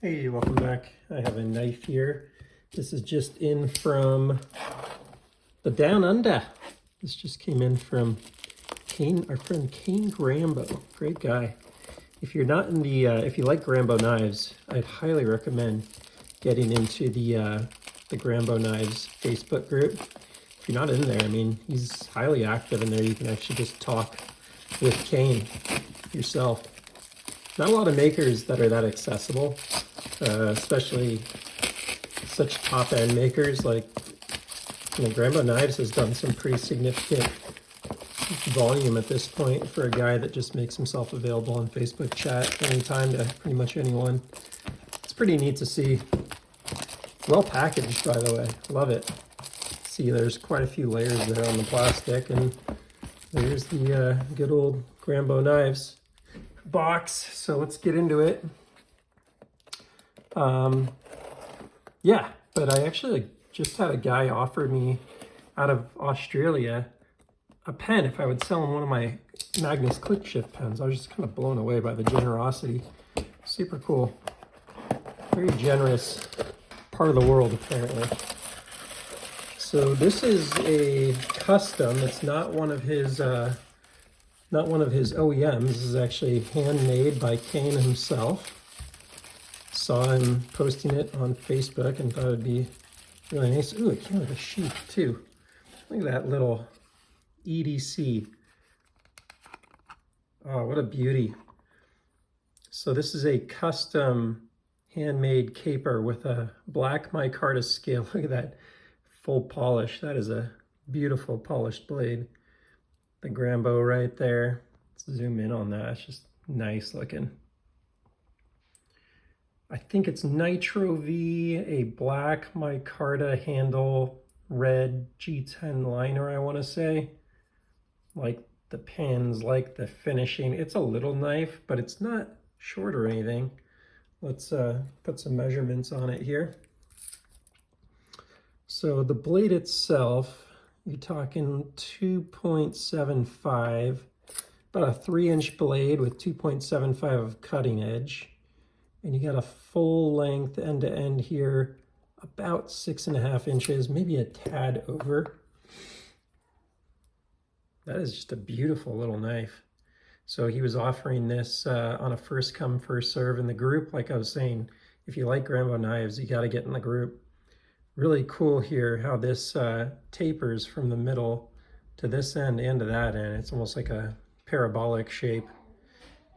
Hey, welcome back. I have a knife here. This is just in from the Down Under. This just came in from Kane, our friend Kane Grambeau. Great guy. If you're not in the, if you like Grambeau knives, I'd highly recommend getting into the Grambeau Knives Facebook group. If you're not in there, I mean, he's highly active in there. You can actually just talk with Kane yourself. Not a lot of makers that are that accessible. Especially such top-end makers like, Grambeau Knives has done some pretty significant volume at this point for a guy that just makes himself available on Facebook chat anytime to pretty much anyone. It's pretty neat to see. Well packaged, by the way. Love it. See, there's quite a few layers there on the plastic, and there's the good old Grambeau Knives box. So let's get into it. Yeah, but I actually just had a guy offer me out of Australia a pen if I would sell him one of my Magnus Click Shift pens. I was just kind of blown away by the generosity. Super cool. Very generous part of the world, apparently. So this is a custom. It's not one of his OEMs. This is actually handmade by Kane himself. Saw him posting it on Facebook and thought it'd be really nice. Ooh, it came with a sheath too. Look at that little EDC. Oh, what a beauty. So this is a custom handmade caper with a black micarta scale. Look at that full polish. That is a beautiful polished blade. The Grambeau right there. Let's zoom in on that. It's just nice looking. I think it's Nitro V, a black micarta handle, red G10 liner, I want to say. Like the pens, like the finishing. It's a little knife, but it's not short or anything. Let's put some measurements on it here. So the blade itself, you're talking 2.75, about a 3-inch blade with 2.75 of cutting edge. And you got a full length end to end here, about 6.5 inches, maybe a tad over. That is just a beautiful little knife. So he was offering this on a first come, first serve in the group. Like I was saying, if you like Grambeau knives, you got to get in the group. Really cool here how this tapers from the middle to this end and to that end. It's almost like a parabolic shape.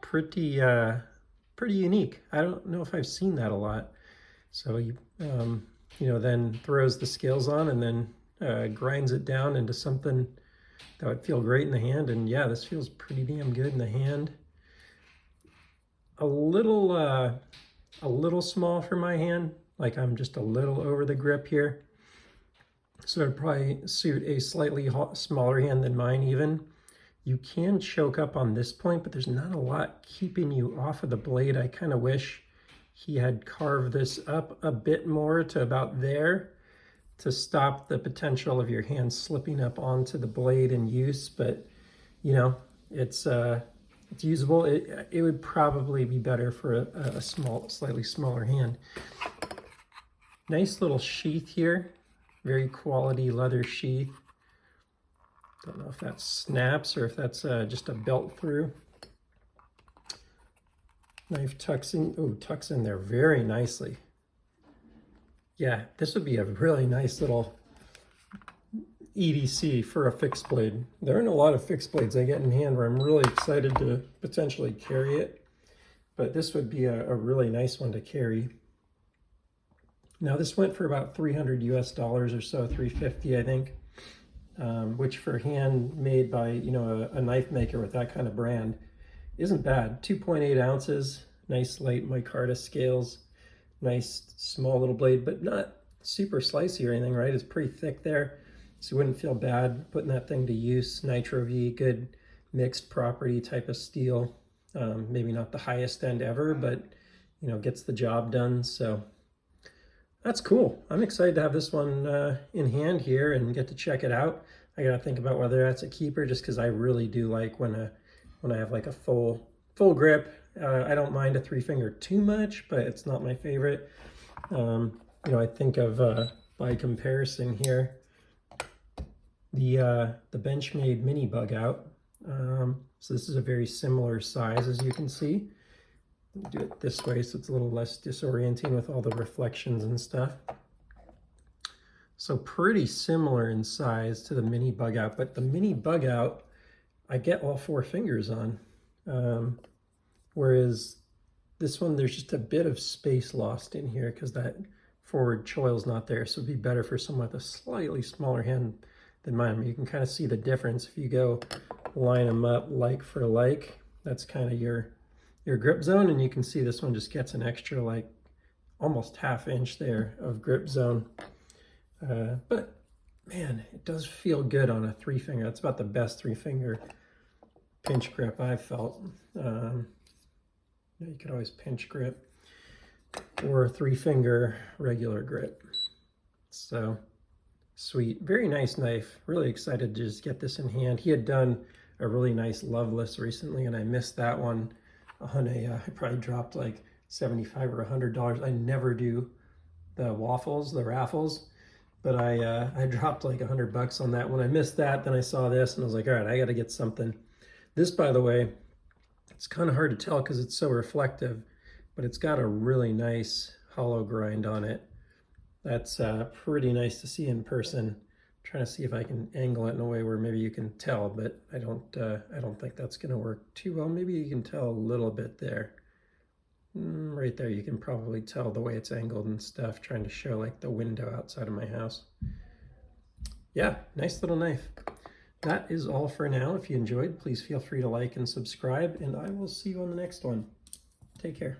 Pretty unique. I don't know if I've seen that a lot. So you then throws the scales on and then grinds it down into something that would feel great in the hand. And yeah, this feels pretty damn good in the hand. A little small for my hand. Like I'm just a little over the grip here. So it'd probably suit a slightly smaller hand than mine even. You can choke up on this point, but there's not a lot keeping you off of the blade. I kind of wish he had carved this up a bit more to about there to stop the potential of your hand slipping up onto the blade in use. But, it's usable. It would probably be better for a slightly smaller hand. Nice little sheath here. Very quality leather sheath. Don't know if that snaps or if that's just a belt through. Knife tucks in there very nicely. Yeah, this would be a really nice little EDC for a fixed blade. There aren't a lot of fixed blades I get in hand where I'm really excited to potentially carry it, but this would be a really nice one to carry. Now this went for about $300 US or so, $350 I think. Which for handmade by, a knife maker with that kind of brand isn't bad. 2.8 ounces, nice light micarta scales, nice small little blade, but not super slicey or anything, right? It's pretty thick there, so you wouldn't feel bad putting that thing to use. Nitro V, good mixed property type of steel. Maybe not the highest end ever, but, gets the job done. So that's cool. I'm excited to have this one in hand here and get to check it out. I gotta think about whether that's a keeper, just because I really do like when I have like a full grip I don't mind a 3-finger too much, but it's not my favorite. You know, I think of, by comparison here, the Benchmade mini bug out. So this is a very similar size, as you can see. Do it this way so it's a little less disorienting with all the reflections and stuff. So pretty similar in size to the mini bug out, but the mini bug out, I get all 4 fingers on. Whereas this one, there's just a bit of space lost in here because that forward choil's not there. So it'd be better for someone with a slightly smaller hand than mine. You can kind of see the difference if you go line them up like for like. That's kind of your grip zone, and you can see this one just gets an extra like almost ½ inch there of grip zone. But man, it does feel good on a 3-finger. That's about the best 3-finger pinch grip I've felt. You could always pinch grip or a 3-finger regular grip. So sweet, very nice knife. Really excited to just get this in hand. He had done a really nice Loveless recently, and I missed that one on I probably dropped like $75 or $100. I never do the waffles, the raffles, but I dropped like $100 on that one. I missed that, then I saw this and I was like, all right, I got to get something. This, by the way, it's kind of hard to tell because it's so reflective, but it's got a really nice hollow grind on it. That's pretty nice to see in person. I'm trying to see if I can angle it in a way where maybe you can tell, but I don't think that's going to work too well. Maybe you can tell a little bit there. Right there, you can probably tell the way it's angled and stuff, trying to show like the window outside of my house. Yeah, nice little knife. That is all for now. If you enjoyed, please feel free to like and subscribe, and I will see you on the next one. Take care.